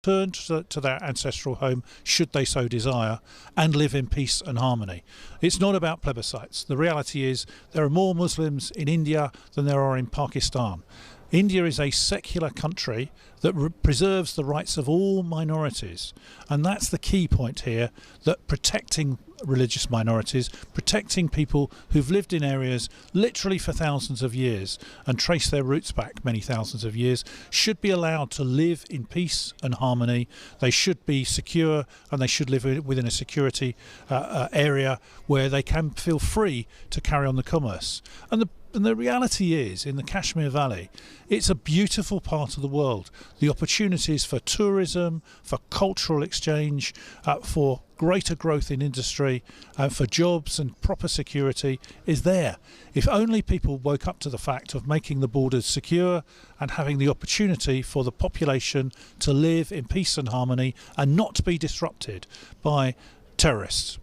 return to their ancestral home should they so desire and live in peace and harmony. It's not about plebiscites. The reality is there are more Muslims in India than there are in Pakistan. India is a secular country that preserves the rights of all minorities, and that's the key point here, that protecting religious minorities, protecting people who've lived in areas literally for thousands of years and trace their roots back many thousands of years, should be allowed to live in peace and harmony. They should be secure, and they should live within a security area where they can feel free to carry on the commerce. And the reality is, in the Kashmir Valley, it's a beautiful part of the world. The opportunities for tourism, for cultural exchange, for greater growth in industry, for jobs and proper security is there. If only people woke up to the fact of making the borders secure and having the opportunity for the population to live in peace and harmony and not to be disrupted by terrorists.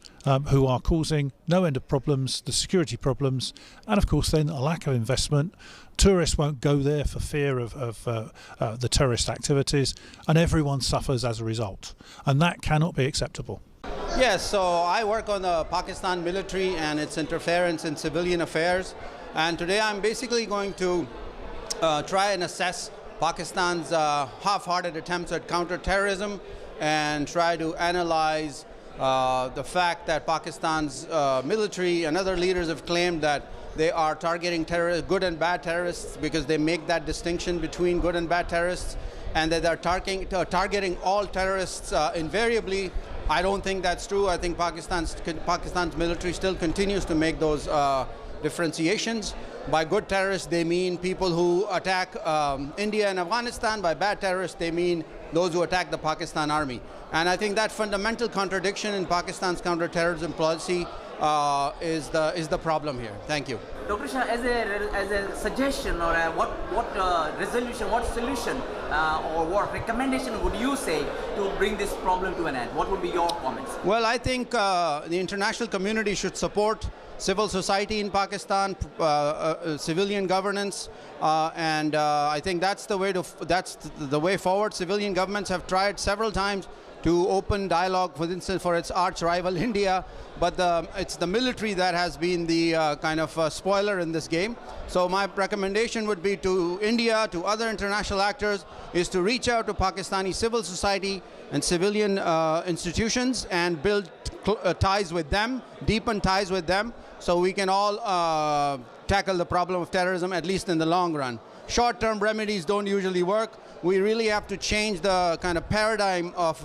Who are causing no end of problems, the security problems, and of course then a lack of investment. Tourists won't go there for fear of the terrorist activities, and everyone suffers as a result, and that cannot be acceptable. Yes, so I work on the Pakistan military and its interference in civilian affairs, and today I'm basically going to try and assess Pakistan's half-hearted attempts at counter-terrorism and try to analyze the fact that Pakistan's military and other leaders have claimed that they are targeting terrorists, good and bad terrorists, because they make that distinction between good and bad terrorists, and that they're targeting all terrorists invariably. I don't think that's true. I think Pakistan's military still continues to make those differentiations. By good terrorists, they mean people who attack India and Afghanistan. By bad terrorists, they mean those who attack the Pakistan army. And I think that fundamental contradiction in Pakistan's counterterrorism policy is the problem here. Thank you. Dr. Shah, as a suggestion or what resolution, what solution or what recommendation would you say to bring this problem to an end? What would be your comments? Well, I think the international community should support civil society in Pakistan, civilian governance, and I think that's the way forward. Civilian governments have tried several times to open dialogue, for instance, for its arch rival India, but it's the military that has been the kind of spoiler in this game. So my recommendation would be to India, to other international actors, is to reach out to Pakistani civil society and civilian institutions and build ties with them, deepen ties with them, so we can all tackle the problem of terrorism, at least in the long run. Short-term remedies don't usually work. We really have to change the kind of paradigm of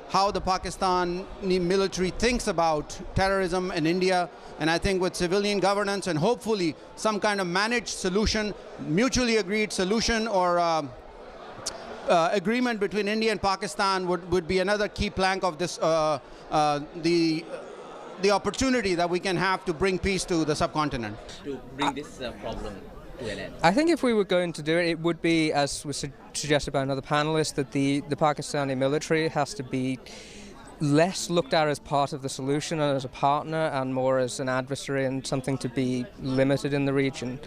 how the Pakistani military thinks about terrorism in India. And I think with civilian governance and hopefully some kind of managed solution, mutually agreed solution or agreement between India and Pakistan would be another key plank of this, the opportunity that we can have to bring peace to the subcontinent. To bring this problem to an end. I think if we were going to do it, it would be, as was suggested by another panelist, that the Pakistani military has to be less looked at as part of the solution and as a partner, and more as an adversary and something to be limited in the region.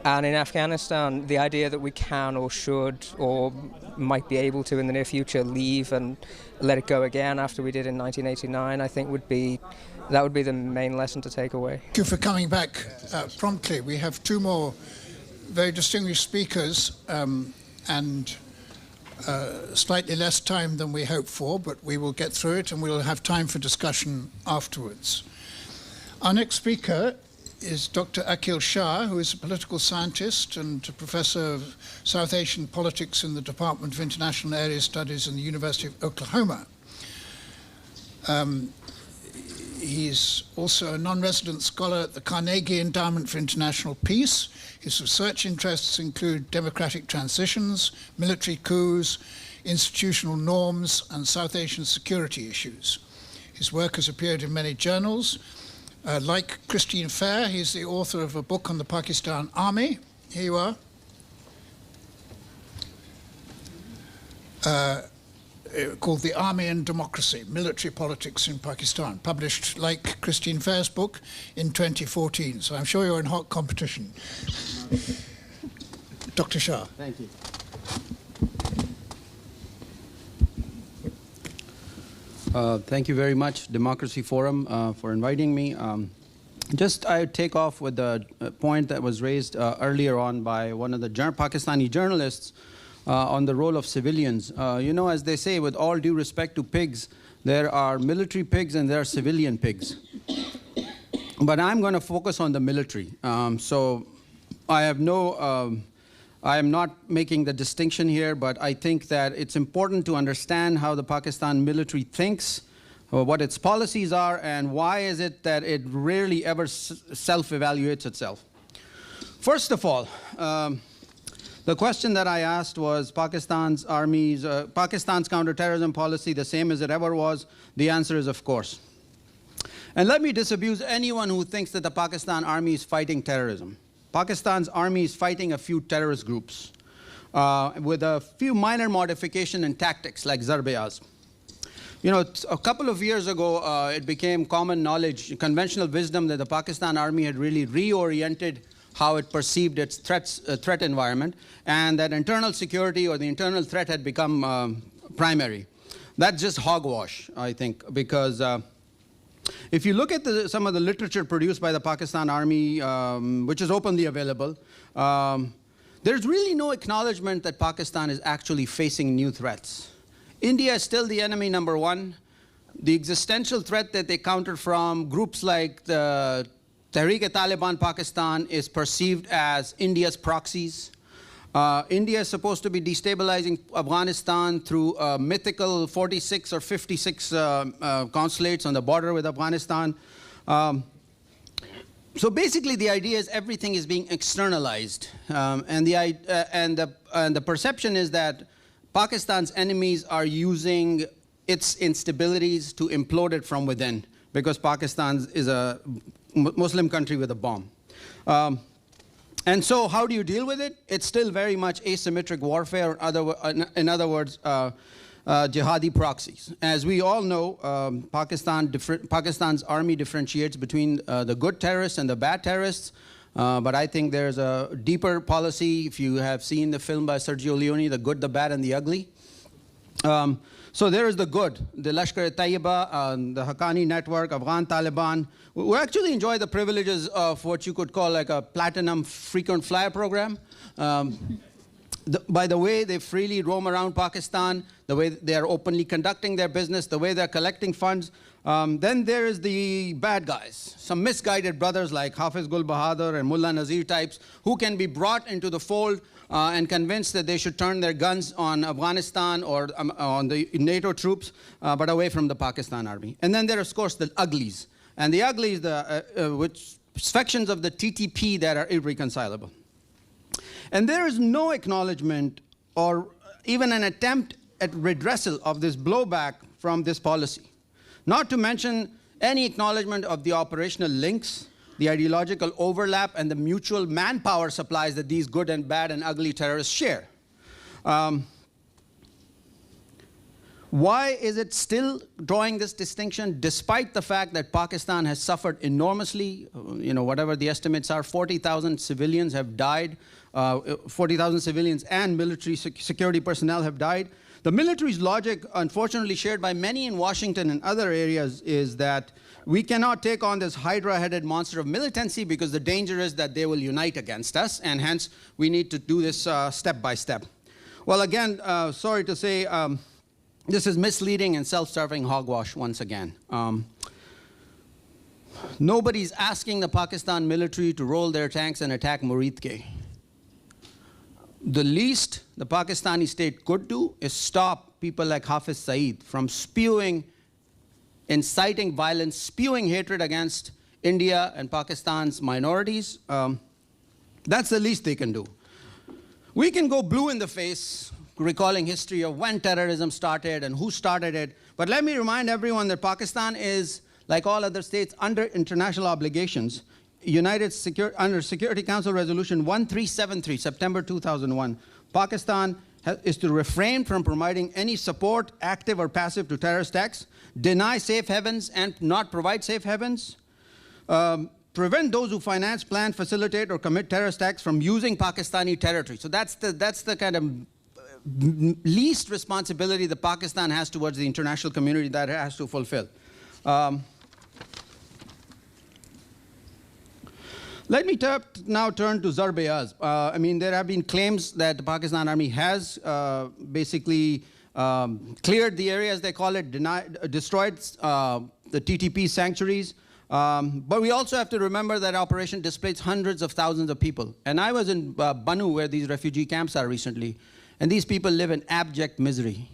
And in Afghanistan, the idea that we can or should or might be able to in the near future leave and let it go again after we did in 1989, I think that would be the main lesson to take away. Thank you for coming back promptly. We have two more very distinguished speakers and slightly less time than we hoped for, but we will get through it and we'll have time for discussion afterwards. Our next speaker is Dr. Akhil Shah, who is a political scientist and a professor of South Asian politics in the Department of International Area Studies in the University of Oklahoma. He's also a non-resident scholar at the Carnegie Endowment for International Peace. His research interests include democratic transitions, military coups, institutional norms, and South Asian security issues. His work has appeared in many journals. Like Christine Fair, he's the author of a book on the Pakistan Army. Here you are. Called The Army and Democracy, Military Politics in Pakistan, published, like Christine Fair's book, in 2014. So I'm sure you're in hot competition. Dr. Shah. Thank you. Thank you very much, Democracy Forum, for inviting me. I take off with the point that was raised earlier on by one of the Pakistani journalists on the role of civilians. You know, as they say, with all due respect to pigs, there are military pigs and there are civilian pigs. But I'm going to focus on the military. So I have I am not making the distinction here, but I think that it's important to understand how the Pakistan military thinks, what its policies are, and why is it that it rarely ever self-evaluates itself. First of all, the question that I asked was Pakistan's counterterrorism policy the same as it ever was? The answer is of course. And let me disabuse anyone who thinks that the Pakistan army is fighting terrorism. Pakistan's army is fighting a few terrorist groups with a few minor modification in tactics like Zarb-e-Azm. You know, a couple of years ago, it became common knowledge, conventional wisdom, that the Pakistan army had really reoriented how it perceived its threat environment, and that internal security or the internal threat had become primary. That's just hogwash, I think, because if you look at some of the literature produced by the Pakistan Army, which is openly available, there's really no acknowledgement that Pakistan is actually facing new threats. India is still the enemy number one. The existential threat that they counter from groups like the Tehreek-e-Taliban Pakistan is perceived as India's proxies. India is supposed to be destabilizing Afghanistan through mythical 46 or 56 consulates on the border with Afghanistan. So basically the idea is everything is being externalized. And the perception is that Pakistan's enemies are using its instabilities to implode it from within, because Pakistan is a Muslim country with a bomb. And so how do you deal with it? It's still very much asymmetric warfare, in other words, jihadi proxies. As we all know, Pakistan's army differentiates between the good terrorists and the bad terrorists. But I think there's a deeper policy. If you have seen the film by Sergio Leone, The Good, the Bad, and the Ugly. So there is the good, the Lashkar-e-Taiba, the Haqqani Network, Afghan Taliban. We actually enjoy the privileges of what you could call like a platinum frequent flyer program. By the way they freely roam around Pakistan, the way they are openly conducting their business, the way they're collecting funds. Then there is the bad guys, some misguided brothers like Hafiz Gul Bahadur and Mullah Nazir types, who can be brought into the fold and convinced that they should turn their guns on Afghanistan or on the NATO troops, but away from the Pakistan army. And then there are, of course, the uglies. And the uglies, which sections of the TTP that are irreconcilable. And there is no acknowledgement or even an attempt at redressal of this blowback from this policy. Not to mention any acknowledgement of the operational links, the ideological overlap, and the mutual manpower supplies that these good and bad and ugly terrorists share. Why is it still drawing this distinction despite the fact that Pakistan has suffered enormously? You know, whatever the estimates are, 40,000 civilians have died. 40,000 civilians and military security personnel have died. The military's logic, unfortunately shared by many in Washington and other areas, is that we cannot take on this hydra-headed monster of militancy because the danger is that they will unite against us, and hence we need to do this step by step. Well, again, sorry to say, this is misleading and self-serving hogwash once again. Nobody's asking the Pakistan military to roll their tanks and attack Muridke. The least the Pakistani state could do is stop people like Hafiz Saeed from spewing, inciting violence, spewing hatred against India and Pakistan's minorities. That's the least they can do. We can go blue in the face, recalling history of when terrorism started and who started it. But let me remind everyone that Pakistan is, like all other states, under international obligations. Under Security Council Resolution 1373, September 2001, Pakistan is to refrain from providing any support, active or passive, to terrorist acts, deny safe havens and not provide safe havens, prevent those who finance, plan, facilitate, or commit terrorist acts from using Pakistani territory. So that's the kind of least responsibility that Pakistan has towards the international community that it has to fulfill. Let me now turn to Zarb-e-Az. I mean, there have been claims that the Pakistan Army has basically cleared the area, as they call it, destroyed the TTP sanctuaries. But we also have to remember that operation displaced hundreds of thousands of people. And I was in Banu, where these refugee camps are recently, and these people live in abject misery,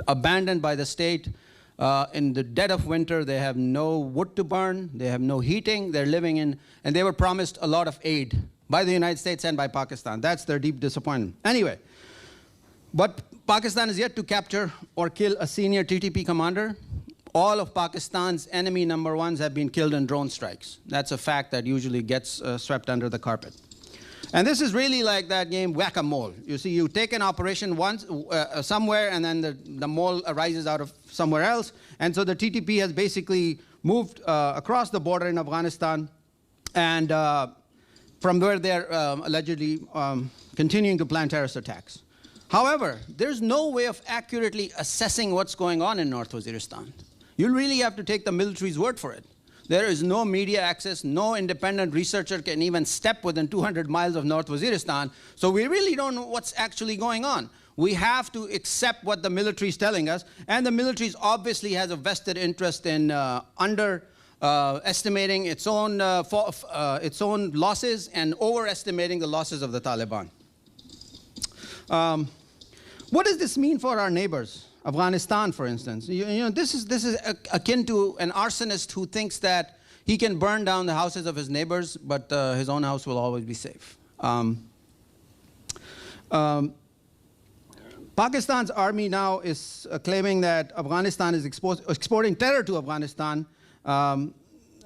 abandoned by the state. In the dead of winter, they have no wood to burn, they have no heating, they're living in, and they were promised a lot of aid by the United States and by Pakistan. That's their deep disappointment. Anyway, but Pakistan is yet to capture or kill a senior TTP commander. All of Pakistan's enemy number ones have been killed in drone strikes. That's a fact that usually gets swept under the carpet. And this is really like that game whack-a-mole. You see, you take an operation once somewhere, and then the mole arises out of somewhere else. And so the TTP has basically moved across the border in Afghanistan, and from where they're allegedly continuing to plan terrorist attacks. However, there's no way of accurately assessing what's going on in North Waziristan. You really have to take the military's word for it. There is no media access, no independent researcher can even step within 200 miles of North Waziristan, so we really don't know what's actually going on. We have to accept what the military is telling us, and the military obviously has a vested interest in underestimating its own losses and overestimating the losses of the Taliban. What does this mean for our neighbors? Afghanistan, for instance. You know, this is akin to an arsonist who thinks that he can burn down the houses of his neighbors, but his own house will always be safe. Pakistan's army now is claiming that Afghanistan is exporting terror to Afghanistan, and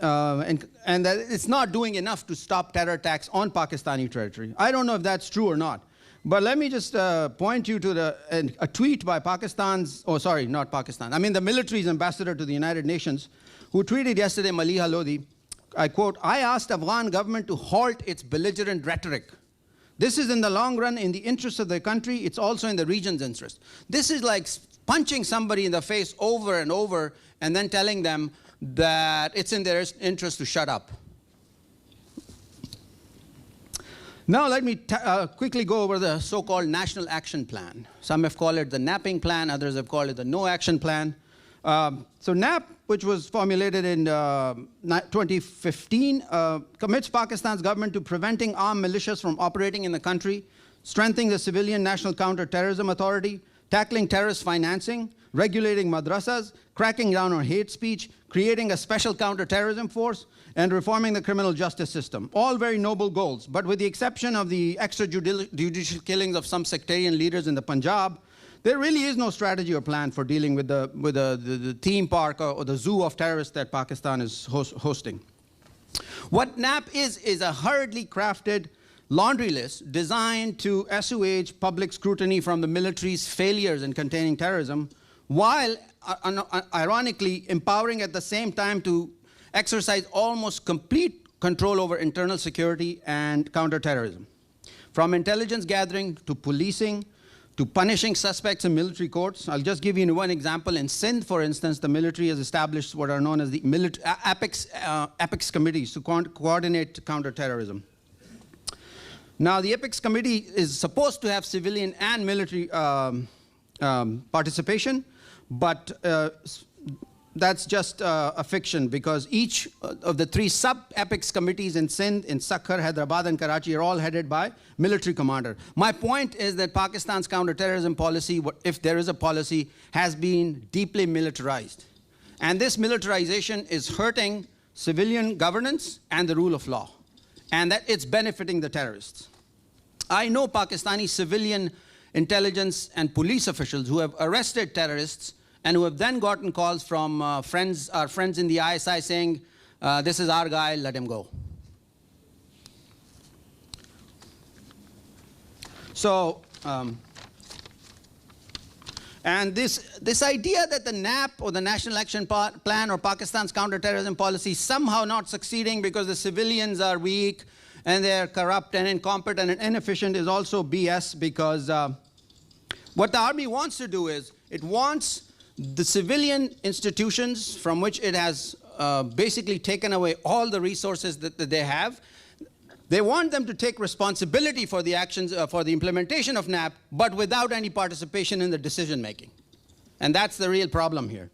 that it's not doing enough to stop terror attacks on Pakistani territory. I don't know if that's true or not. But let me just point you to a tweet by Pakistan's, oh sorry, not Pakistan, I mean the military's ambassador to the United Nations, who tweeted yesterday, Maliha Lodi, I quote, "I asked Afghan government to halt its belligerent rhetoric. This is in the long run in the interest of the country, it's also in the region's interest." This is like punching somebody in the face over and over and then telling them that it's in their interest to shut up. Now let me quickly go over the so-called National Action Plan. Some have called it the napping plan, others have called it the no action plan. So NAP, which was formulated in 2015, commits Pakistan's government to preventing armed militias from operating in the country, strengthening the civilian National Counter-Terrorism Authority, tackling terrorist financing, regulating madrasas, cracking down on hate speech, creating a special counter-terrorism force, and reforming the criminal justice system. All very noble goals, but with the exception of the extrajudicial killings of some sectarian leaders in the Punjab, there really is no strategy or plan for dealing with the theme park or the zoo of terrorists that Pakistan is hosting. What NAP is a hurriedly crafted laundry list designed to assuage public scrutiny from the military's failures in containing terrorism, while ironically empowering at the same time to exercise almost complete control over internal security and counterterrorism. From intelligence gathering to policing to punishing suspects in military courts. I'll just give you one example. In Sindh, for instance, the military has established what are known as the APEX committees to coordinate counterterrorism. Now, the APEX committee is supposed to have civilian and military participation, but that's just a fiction, because each of the three sub-APEX committees in Sindh, in Sakhar, Hyderabad, and Karachi are all headed by military commander. My point is that Pakistan's counterterrorism policy, if there is a policy, has been deeply militarized. And this militarization is hurting civilian governance and the rule of law, and that it's benefiting the terrorists. I know Pakistani civilian intelligence and police officials who have arrested terrorists and who have then gotten calls from our friends in the ISI saying, this is our guy, let him go. So, and this idea that the NAP or the National Action Plan or Pakistan's counterterrorism policy is somehow not succeeding because the civilians are weak and they're corrupt and incompetent and inefficient is also BS, because What the army wants to do is, it wants the civilian institutions from which it has basically taken away all the resources that they have. They want them to take responsibility for the actions, for the implementation of NAP, but without any participation in the decision making. And that's the real problem here.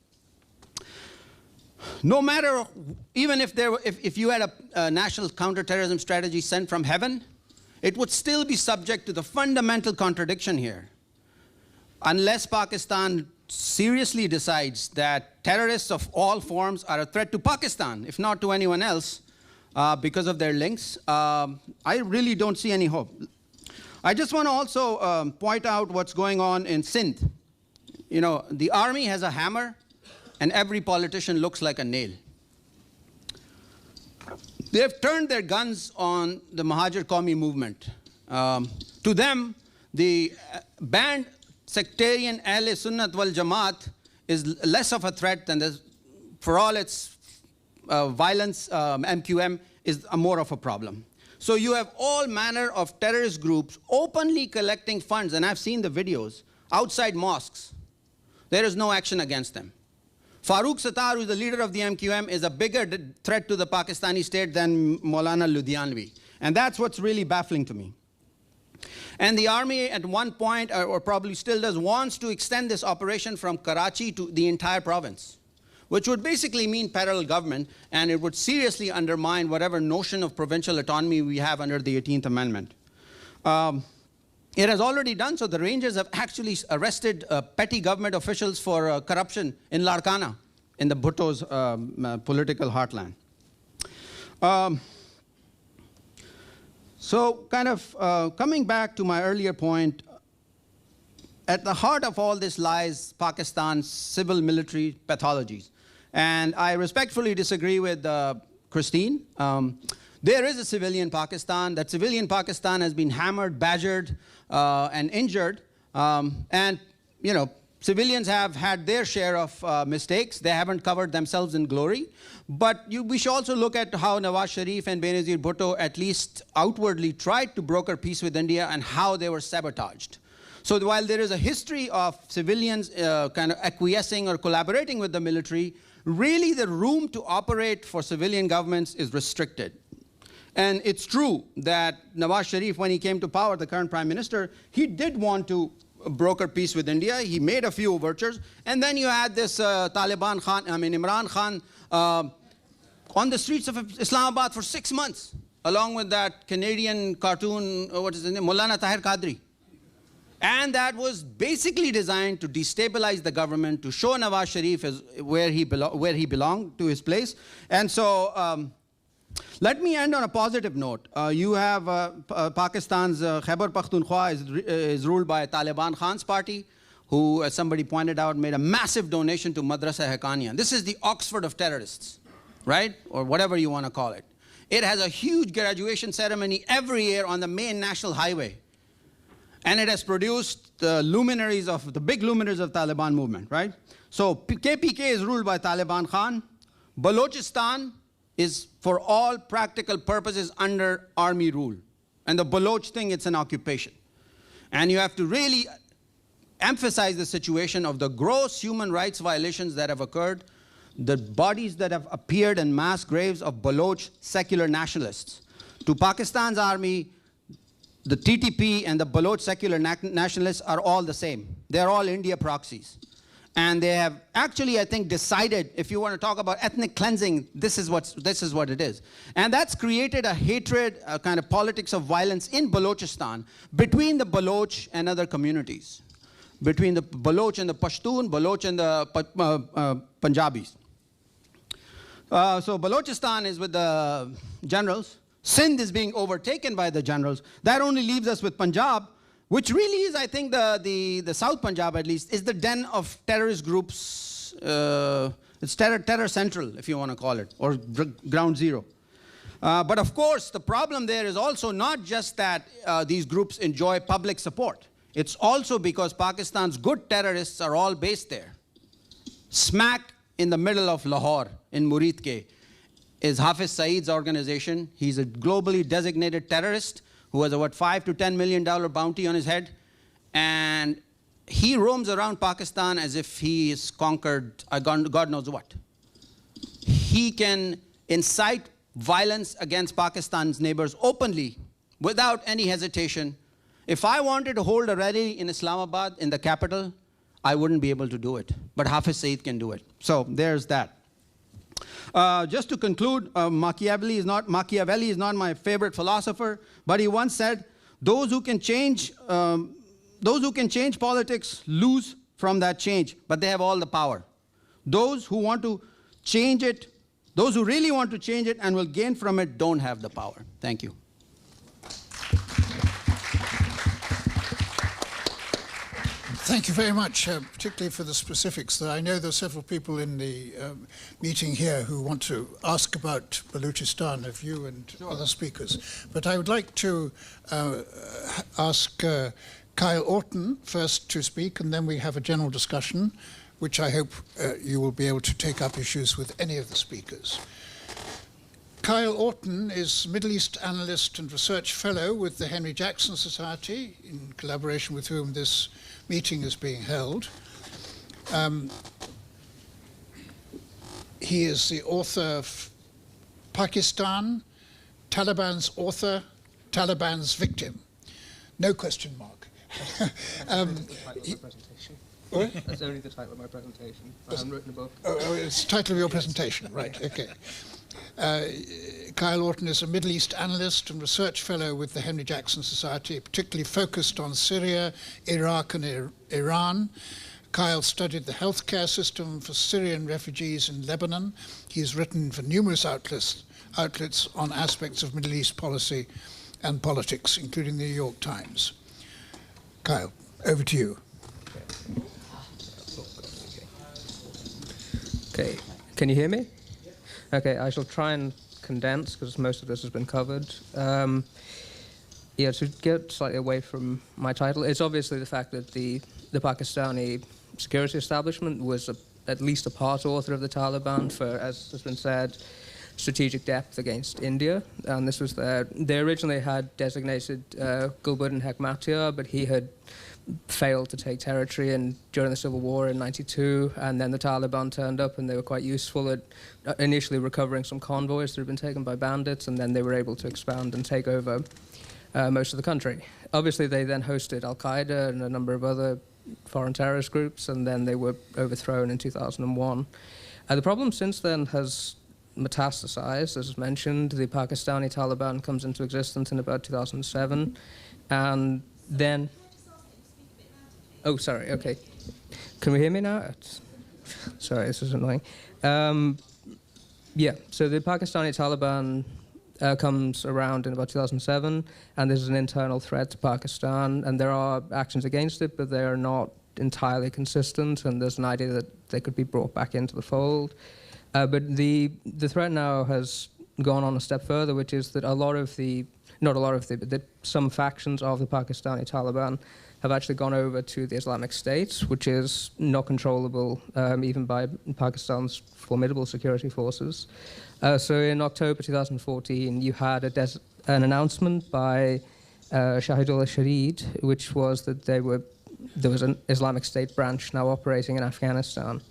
No matter, even if you had a national counterterrorism strategy sent from heaven, it would still be subject to the fundamental contradiction here. Unless Pakistan seriously decides that terrorists of all forms are a threat to Pakistan, if not to anyone else, because of their links, I really don't see any hope. I just want to also point out what's going on in Sindh. You know, the army has a hammer, and every politician looks like a nail. They've turned their guns on the Mahajir Qawmi movement. To them, the banned sectarian Ahle Sunnat wal Jamaat is less of a threat than this. For all its violence, MQM is more of a problem. So you have all manner of terrorist groups openly collecting funds, and I've seen the videos, outside mosques. There is no action against them. Farooq Sattar, who is the leader of the MQM, is a bigger threat to the Pakistani state than Maulana Ludhianvi. And that's what's really baffling to me. And the army at one point, or probably still does, wants to extend this operation from Karachi to the entire province, which would basically mean parallel government, and it would seriously undermine whatever notion of provincial autonomy we have under the 18th Amendment. It has already done so. The Rangers have actually arrested petty government officials for corruption in Larkana, in the Bhutto's political heartland. So kind of coming back to my earlier point, at the heart of all this lies Pakistan's civil-military pathologies. And I respectfully disagree with Christine. There is a civilian Pakistan. That civilian Pakistan has been hammered, badgered, and injured. And, you know, civilians have had their share of mistakes. They haven't covered themselves in glory. But we should also look at how Nawaz Sharif and Benazir Bhutto at least outwardly tried to broker peace with India and how they were sabotaged. So while there is a history of civilians kind of acquiescing or collaborating with the military, really the room to operate for civilian governments is restricted. And it's true that Nawaz Sharif, when he came to power, the current prime minister, he did want to broker peace with India. He made a few overtures. And then you had this Imran Khan on the streets of Islamabad for 6 months, along with that Canadian cartoon, what is his name, Maulana Tahir Qadri. And that was basically designed to destabilize the government, to show Nawaz Sharif as where he belonged, to his place. And so let me end on a positive note. You have Pakistan's Khyber Pakhtunkhwa is ruled by Taliban Khan's party, who, as somebody pointed out, made a massive donation to Madrasa Haqqaniya. This is the Oxford of terrorists, right? Or whatever you want to call it. It has a huge graduation ceremony every year on the main national highway. And it has produced the luminaries of, the big luminaries of Taliban movement, right? So KPK is ruled by Taliban Khan. Balochistan is, for all practical purposes, under army rule. And the Baloch thing, it's an occupation. And you have to really emphasize the situation of the gross human rights violations that have occurred, the bodies that have appeared in mass graves of Baloch secular nationalists. To Pakistan's army, the TTP and the Baloch secular nationalists are all the same. They're all India proxies. And they have actually, I think, decided, if you want to talk about ethnic cleansing, this is what it is. And that's created a hatred, a kind of politics of violence in Balochistan between the Baloch and other communities. Between the Baloch and the Pashtun, Baloch and the Punjabis. So Balochistan is with the generals. Sindh is being overtaken by the generals. That only leaves us with Punjab, which really is, I think, the South Punjab, at least, is the den of terrorist groups. It's terror central, if you want to call it, or ground zero. But of course, the problem there is also not just that these groups enjoy public support. It's also because Pakistan's good terrorists are all based there. Smack in the middle of Lahore, in Muridke, is Hafiz Saeed's organization. He's a globally designated terrorist who has a $5 to $10 million bounty on his head. And he roams around Pakistan as if he is conquered God knows what. He can incite violence against Pakistan's neighbors openly, without any hesitation. If I wanted to hold a rally in Islamabad, in the capital, I wouldn't be able to do it. But Hafiz Saeed can do it. So there's that. Just to conclude, Machiavelli is not my favorite philosopher, but he once said, those who can change politics lose from that change, but they have all the power. Those who want to change it, those who really want to change it and will gain from it, don't have the power. Thank you. Thank you very much, particularly for the specifics. I know there are several people in the meeting here who want to ask about Balochistan of you and other speakers. But I would like to ask Kyle Orton first to speak, and then we have a general discussion, which I hope you will be able to take up issues with any of the speakers. Kyle Orton is Middle East Analyst and Research Fellow with the Henry Jackson Society, in collaboration with whom this meeting is being held. He is the author of Pakistan, Taliban's Author, Taliban's Victim. No question mark. That's only the title of my presentation. I haven't written a book. Oh, it's the title of your presentation, right, okay. Kyle Orton is a Middle East Analyst and Research Fellow with the Henry Jackson Society, particularly focused on Syria, Iraq and Iran. Kyle studied the healthcare system for Syrian refugees in Lebanon. He's written for numerous outlets on aspects of Middle East policy and politics, including the New York Times. Kyle, over to you. Okay, can you hear me? Okay, I shall try and condense because most of this has been covered. Yeah, to get slightly away from my title, it's obviously the fact that the Pakistani security establishment was at least a part author of the Taliban for, as has been said, strategic depth against India. And this was they originally had designated Gulbuddin Hekmatyar, but he had failed to take territory during the Civil War in '92, and then the Taliban turned up and they were quite useful at initially recovering some convoys that had been taken by bandits, and then they were able to expand and take over most of the country. Obviously they then hosted Al-Qaeda and a number of other foreign terrorist groups, and then they were overthrown in 2001. The problem since then has metastasized, as mentioned. The Pakistani Taliban comes into existence in about 2007, and then oh, sorry, okay. Can we hear me now? Sorry, this is annoying. Yeah, so the Pakistani Taliban comes around in about 2007, and this is an internal threat to Pakistan, and there are actions against it, but they are not entirely consistent, and there's an idea that they could be brought back into the fold. But the threat now has gone on a step further, which is that but some factions of the Pakistani Taliban have actually gone over to the Islamic State, which is not controllable even by Pakistan's formidable security forces. So in October 2014, you had an announcement by Shahidullah Sharid, which was that there was an Islamic State branch now operating in Afghanistan.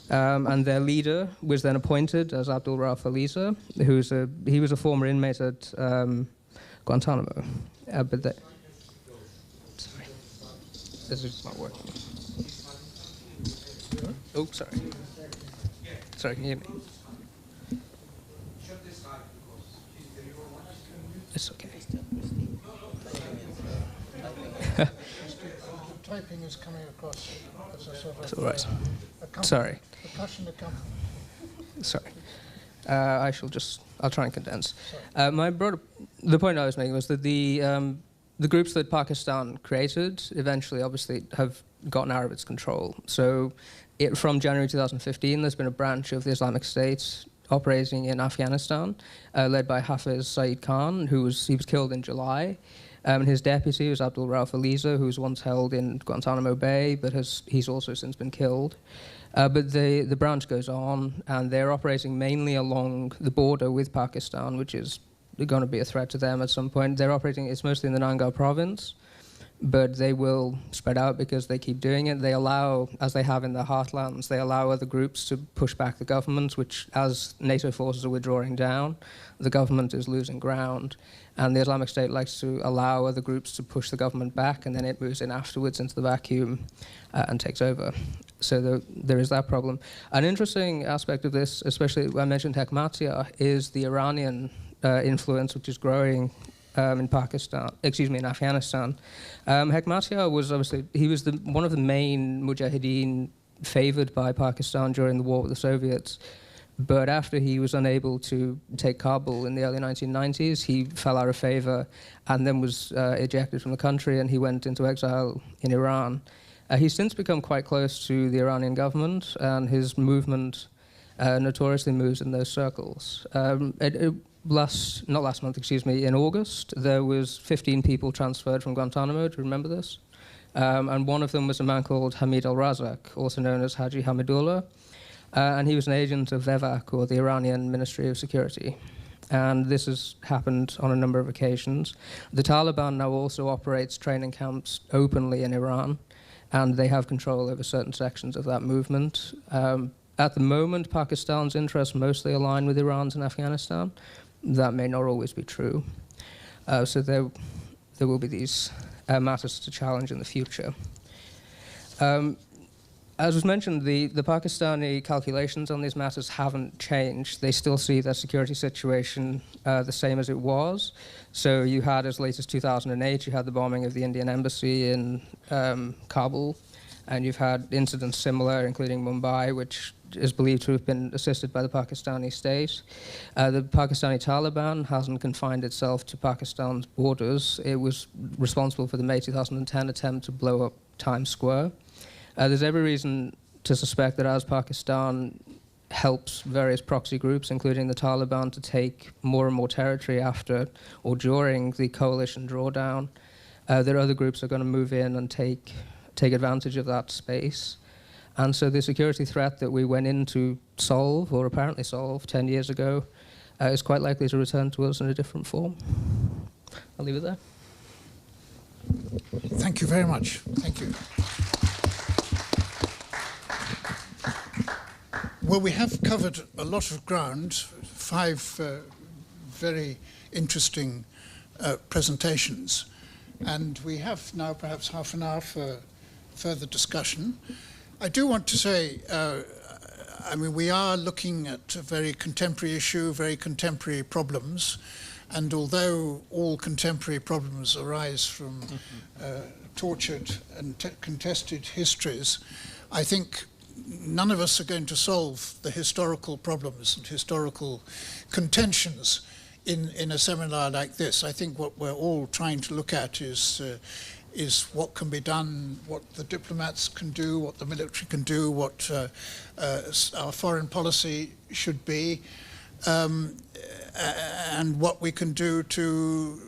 And their leader was then appointed as Abdul Rauf Aliza, he was a former inmate at Guantanamo. Sorry, this is not working. Oh, sorry. Sorry, can you hear me? It's okay. Typing is coming across as a sort of... That's all right. Sorry. Sorry. I'll try and condense. The point I was making was that the groups that Pakistan created eventually obviously have gotten out of its control. So from January 2015, there's been a branch of the Islamic State operating in Afghanistan, led by Hafiz Saeed Khan, he was killed in July. And his deputy was Abdul Rauf Aliza, who was once held in Guantanamo Bay, but he's also since been killed. But the branch goes on, and they're operating mainly along the border with Pakistan, which is going to be a threat to them at some point. It's mostly in the Nangarhar province, but they will spread out because they keep doing it. They allow, as they have in the heartlands, they allow other groups to push back the government, which, as NATO forces are withdrawing down, the government is losing ground. And the Islamic State likes to allow other groups to push the government back, and then it moves in afterwards into the vacuum and takes over. So there is that problem. An interesting aspect of this, especially I mentioned Hekmatyar, is the Iranian influence, which is growing in Afghanistan. Hekmatyar was obviously, he was one of the main mujahideen favored by Pakistan during the war with the Soviets. But after he was unable to take Kabul in the early 1990s, he fell out of favor and then was ejected from the country, and he went into exile in Iran. He's since become quite close to the Iranian government, and his movement notoriously moves in those circles. In August, there was 15 people transferred from Guantanamo. Do you remember this? And one of them was a man called Hamid al-Razak, also known as Haji Hamidullah. And he was an agent of VEVAC, or the Iranian Ministry of Security. And this has happened on a number of occasions. The Taliban now also operates training camps openly in Iran, and they have control over certain sections of that movement. At the moment, Pakistan's interests mostly align with Iran's in Afghanistan. That may not always be true. So there will be these matters to challenge in the future. As was mentioned, the Pakistani calculations on these matters haven't changed. They still see their security situation the same as it was. So you had, as late as 2008, you had the bombing of the Indian embassy in Kabul, and you've had incidents similar, including Mumbai, which is believed to have been assisted by the Pakistani state. The Pakistani Taliban hasn't confined itself to Pakistan's borders. It was responsible for the May 2010 attempt to blow up Times Square. There's every reason to suspect that as Pakistan helps various proxy groups, including the Taliban, to take more and more territory after or during the coalition drawdown, that other groups are going to move in and take advantage of that space. And so the security threat that we went in to solve, or apparently solve, 10 years ago, is quite likely to return to us in a different form. I'll leave it there. Thank you very much. Thank you. Well, we have covered a lot of ground, 5 very interesting presentations, and we have now perhaps half an hour for further discussion. I do want to say, I mean, we are looking at a very contemporary issue, very contemporary problems, and although all contemporary problems arise from tortured and contested histories, I think none of us are going to solve the historical problems and historical contentions in a seminar like this. I think what we're all trying to look at is what can be done, what the diplomats can do, what the military can do, what our foreign policy should be, and what we can do to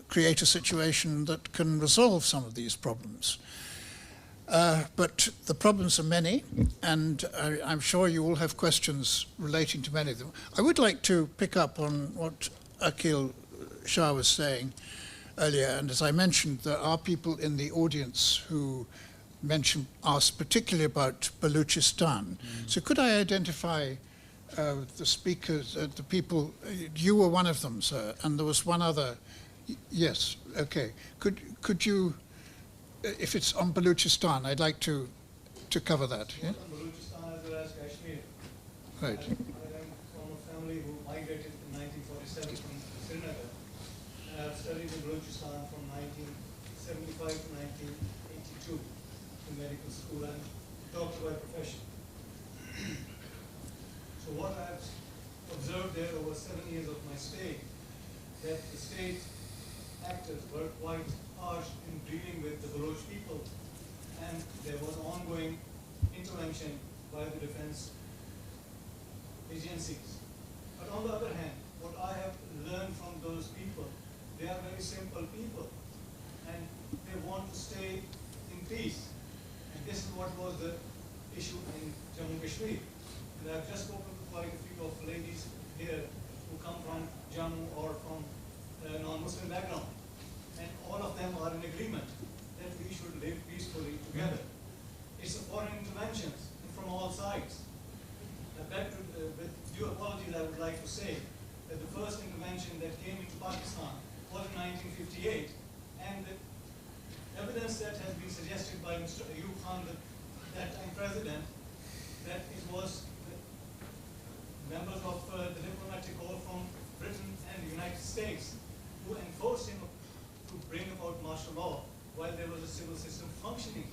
create a situation that can resolve some of these problems. But the problems are many, and I'm sure you all have questions relating to many of them. I would like to pick up on what Akhil Shah was saying earlier, and as I mentioned, there are people in the audience who asked particularly about Balochistan. So could I identify the speakers, the people? You were one of them, sir, and there was one other. Yes, okay. Could you, if it's on Balochistan, I'd like to cover that. Yeah? Balochistan as well as Kashmir. Right. I am from a family who migrated in 1947 from Srinagar, and I've studied in Balochistan from 1975 to 1982 in medical school and doctor by profession. So what I've observed there over 7 years of my stay, that the state actors were quite harsh in dealing with the Baloch people, and there was ongoing intervention by the defense agencies. But on the other hand, what I have learned from those people, they are very simple people, and they want to stay in peace. And this is what was the issue in Jammu Kashmir. And I've just spoken to quite a few of ladies here who come from Jammu or from non-Muslim background. And all of them are in agreement that should live peacefully together. It's a foreign interventions from all sides. With due apologies, I would like to say that the first intervention that came into Pakistan was in 1958, and the evidence that has been suggested by Mr. Ayub Khan, that time president, that it was the members of the diplomatic corps from Britain and the United States who enforced him to bring about martial law while there was a civil system functioning.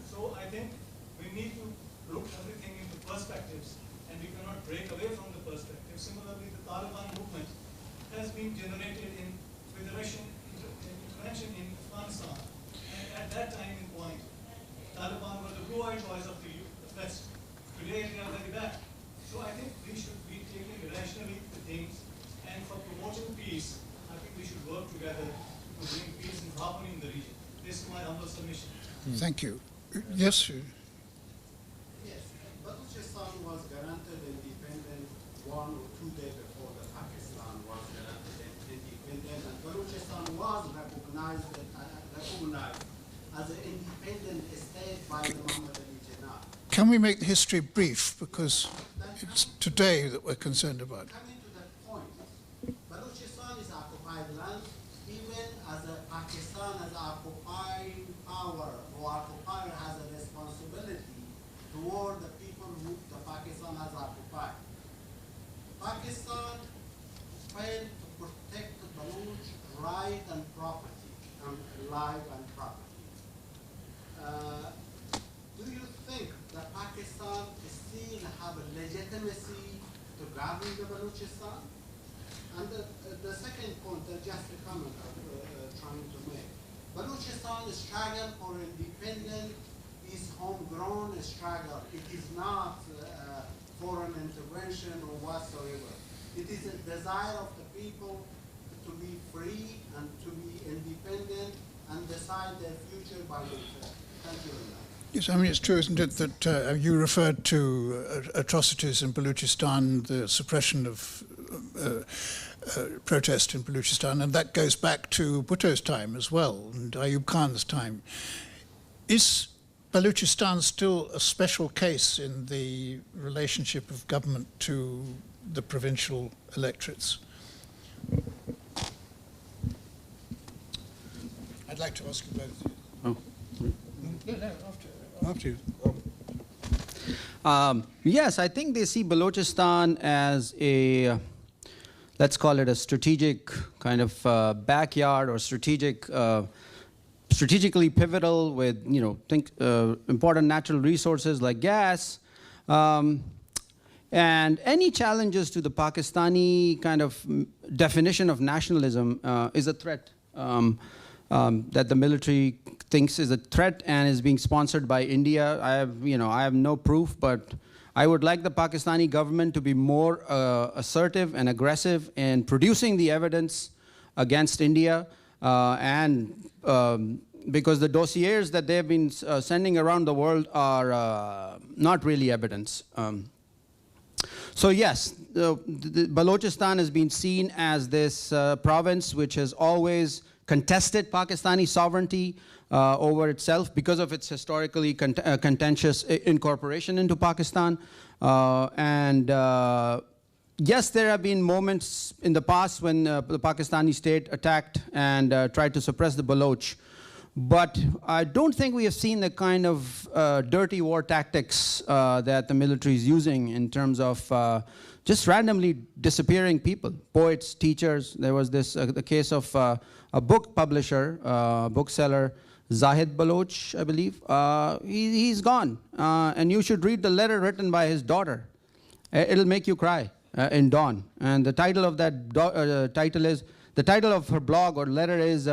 So I think we need to look everything into perspectives, and we cannot break away from the perspective. Similarly, the Taliban movement has been generated with the Russian intervention in Afghanistan. And at that time in point, Taliban were the blue-eyed boys of the West. Today they are very bad. So I think we should be taking rationally the things, and for promoting peace, I think we should work together to bring peace and harmony in the region. This is my humble submission. Thank you. Yes. Yes, Balochistan was granted independence 1 or 2 days before the Pakistan was granted independence, and Balochistan was recognized as an independent state by the Muhammad Ali Jinnah. Can we make the history brief, because it's today that we're concerned about? Coming to that point, Balochistan is occupied land, even as Pakistan as occupying power or occupier has a responsibility toward the people who the Pakistan has occupied. Pakistan failed to protect the Baloch right and property, life and property. Do you think that Pakistan still have a legitimacy to govern the Balochistan? And the second point, just a comment I'm trying to make. Balochistan struggle for independence is homegrown struggle. It is not foreign intervention or whatsoever. It is a desire of the people to be free and to be independent and decide their future by themselves. Thank you very much. Yes, I mean, it's true, isn't it, that you referred to atrocities in Balochistan, the suppression of protest in Balochistan, and that goes back to Bhutto's time as well, and Ayub Khan's time. Is Balochistan still a special case in the relationship of government to the provincial electorates? I'd like to ask you both. Oh. No, after you. Yes, I think they see Balochistan as a, let's call it a strategic kind of backyard, or strategically pivotal with, important natural resources like gas. And any challenges to the Pakistani kind of definition of nationalism is a threat that the military thinks is a threat and is being sponsored by India. I have no proof, but I would like the Pakistani government to be more assertive and aggressive in producing the evidence against India, because the dossiers that they've been sending around the world are not really evidence. So yes, the Balochistan has been seen as this province which has always contested Pakistani sovereignty over itself because of its historically contentious incorporation into Pakistan. Yes, there have been moments in the past when the Pakistani state attacked and tried to suppress the Baloch. But I don't think we have seen the kind of dirty war tactics that the military is using in terms of just randomly disappearing people, poets, teachers. There was this the case of a book publisher, bookseller, Zahid Baloch, I believe. He's gone, and you should read the letter written by his daughter. It'll make you cry in dawn. And the title of that the title of her blog or letter is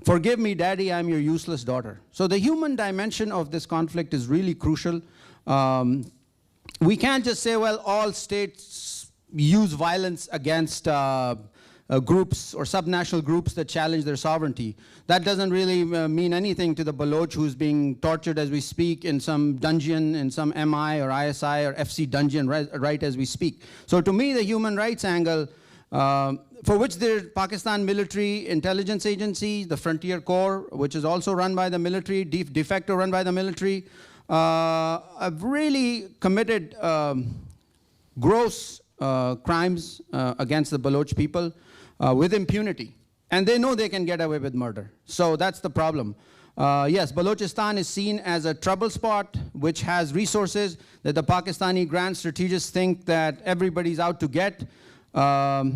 "Forgive me, Daddy, I'm your useless daughter." So the human dimension of this conflict is really crucial. We can't just say, well, all states use violence against groups or subnational groups that challenge their sovereignty. That doesn't really mean anything to the Baloch who's being tortured as we speak in some dungeon, in some MI or ISI or FC dungeon right as we speak. So to me, the human rights angle for which the Pakistan military intelligence agency, the Frontier Corps, which is also run by the military, de facto run by the military, have really committed gross crimes against the Baloch people with impunity. And they know they can get away with murder. So that's the problem. Yes, Balochistan is seen as a trouble spot which has resources that the Pakistani grand strategists think that everybody's out to get. But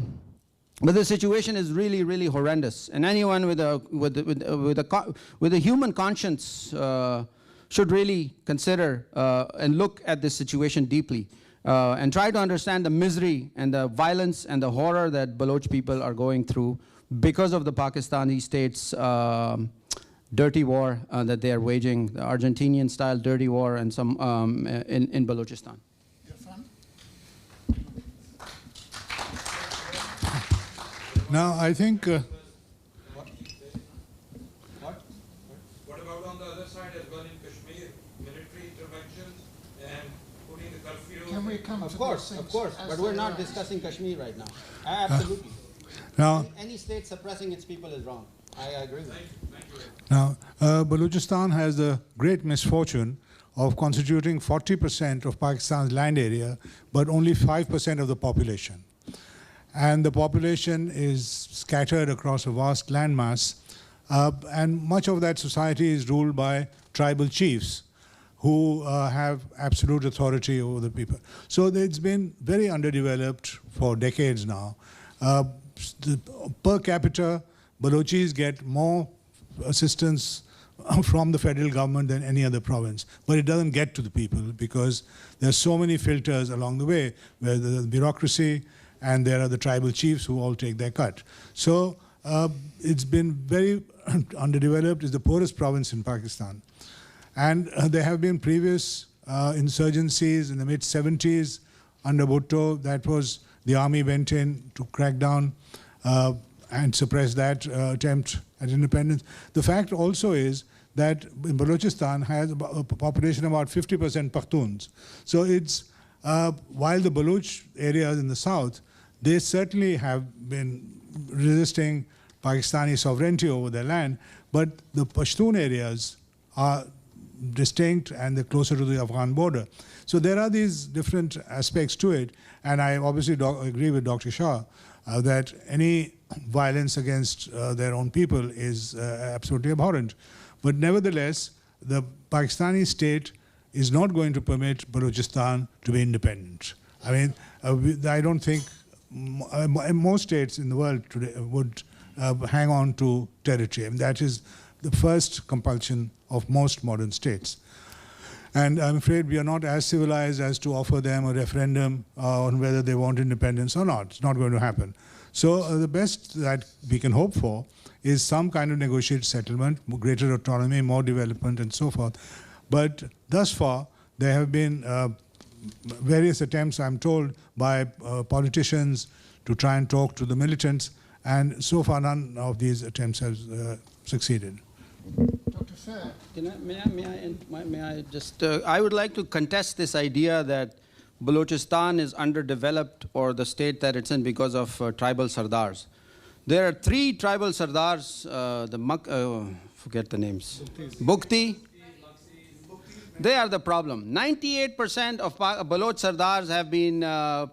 the situation is really, really horrendous. And anyone with a human conscience should really consider and look at this situation deeply and try to understand the misery and the violence and the horror that Baloch people are going through because of the Pakistani state's dirty war that they are waging, the Argentinian-style dirty war and some in Balochistan. Now, I think... What about on the other side as well in Kashmir? Military interventions and putting the curfew... Can we come Of course, but we're not discussing Kashmir right now. Absolutely. Now, Any state suppressing its people is wrong. I agree with you. Thank you. now Balochistan has the great misfortune of constituting 40% of Pakistan's land area, but only 5% of the population. And the population is scattered across a vast landmass, and much of that society is ruled by tribal chiefs who have absolute authority over the people. So it's been very underdeveloped for decades now. Per capita, Balochis get more assistance from the federal government than any other province. But it doesn't get to the people because there's so many filters along the way where there's bureaucracy and there are the tribal chiefs who all take their cut. So it's been very underdeveloped. It's the poorest province in Pakistan. And there have been previous insurgencies in the mid-70s under Bhutto. That was the army went in to crack down and suppress that attempt at independence. The fact also is that in Balochistan has a population of about 50% Pakhtuns. So it's, while the Baloch areas in the south, they certainly have been resisting Pakistani sovereignty over their land, but the Pashtun areas are distinct and they're closer to the Afghan border. So there are these different aspects to it, and I obviously agree with Dr. Shah that any violence against their own people is absolutely abhorrent. But nevertheless, the Pakistani state is not going to permit Balochistan to be independent. I mean, I don't think most states in the world today would hang on to territory. I mean, that is the first compulsion of most modern states. And I'm afraid we are not as civilized as to offer them a referendum on whether they want independence or not. It's not going to happen. So the best that we can hope for is some kind of negotiated settlement, greater autonomy, more development, and so forth. But thus far, there have been various attempts, I'm told, by politicians to try and talk to the militants, and so far none of these attempts has succeeded. Dr. Fair. May I just, I would like to contest this idea that Balochistan is underdeveloped or the state that it's in because of tribal sardars. There are 3 tribal sardars, forget the names, Bukti. They are the problem. 98% of Baloch sardars have been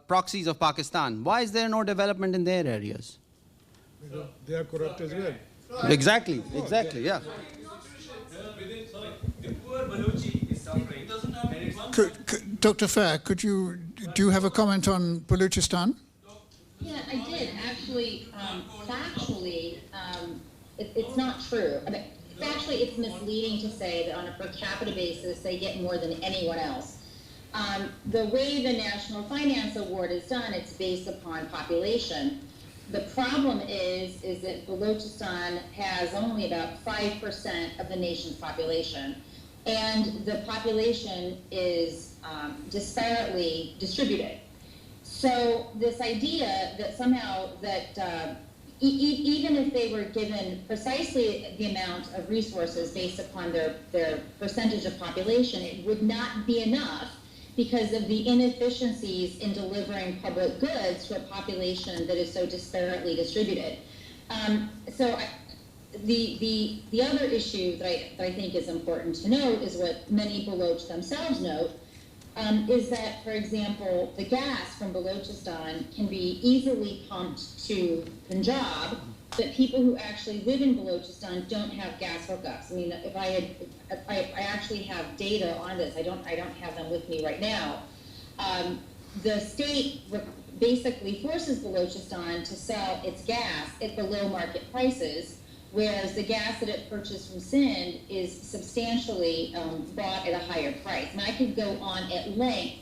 proxies of Pakistan. Why is there no development in their areas? They are corrupt as well. Exactly, yeah. Dr. Fair, do you have a comment on Balochistan? Yeah, I did. Actually, factually, it's not true. I mean, factually, it's misleading to say that on a per capita basis, they get more than anyone else. The way the National Finance Award is done, it's based upon population. The problem is that Balochistan has only about 5% of the nation's population. And the population is disparately distributed. So this idea that somehow that even if they were given precisely the amount of resources based upon their percentage of population, it would not be enough because of the inefficiencies in delivering public goods to a population that is so disparately distributed. The other issue that I think is important to note is what many Baloch themselves note, is that, for example, the gas from Balochistan can be easily pumped to Punjab, but people who actually live in Balochistan don't have gas hookups. I mean, if I actually have data on this. I don't have them with me right now. The state basically forces Balochistan to sell its gas at below market prices, whereas the gas that it purchased from Sindh is substantially bought at a higher price. And I could go on at length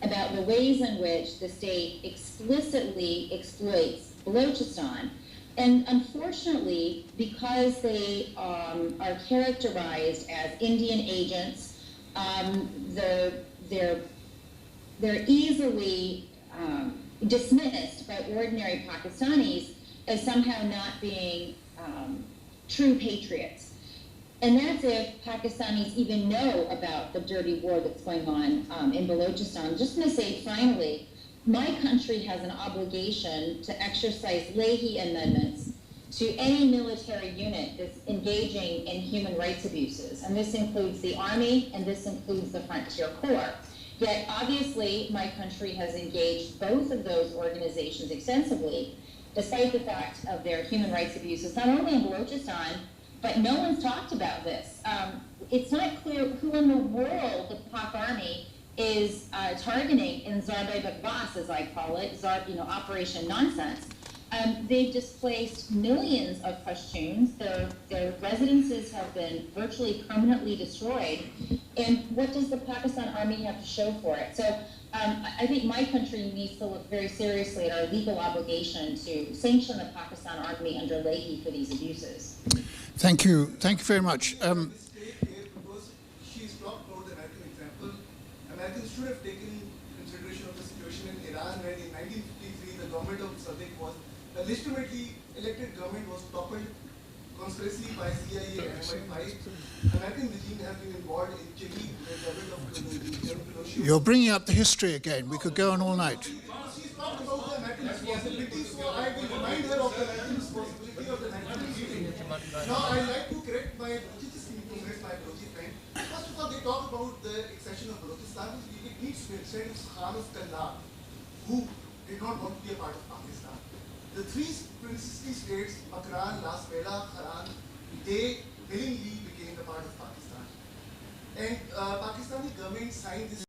about the ways in which the state explicitly exploits Balochistan. And unfortunately, because they are characterized as Indian agents, they're easily dismissed by ordinary Pakistanis as somehow not being true patriots. And that's if Pakistanis even know about the dirty war that's going on in Balochistan. I'm just going to say finally, my country has an obligation to exercise Leahy amendments to any military unit that's engaging in human rights abuses. And this includes the Army, and this includes the Frontier Corps. Yet, obviously, my country has engaged both of those organizations extensively, despite the fact of their human rights abuses, not only in Balochistan, but no one's talked about this. It's not clear who in the world the Pak Army is targeting in Zarbe-Bakbas, as I call it, Operation Nonsense. They've displaced millions of Pashtuns. Their residences have been virtually permanently destroyed. And what does the Pakistan Army have to show for it? So I think my country needs to look very seriously at our legal obligation to sanction the Pakistan Army under Leahy for these abuses. Thank you. Thank you very much. Americans should have taken consideration of the situation in Iran when in 1953 the government of Sadiq was a legitimately elected government was toppled conspiracy by CIA and MI5. American regime has been involved in Chile, the government of Pinochet. You're bringing up the history again. We could go on all night. She's talked about the American responsibility, so I will remind her of the American responsibility of the American regime. Now I'd like to correct my friend. First of all, they talk about the accession of Balochistan. It needs to be instead of Khan of Kandahar, who did not want to be a part of Pakistan. The three princely states, Makran, Las Vela, Haran, they willingly became a part of Pakistan. And Pakistani government signed this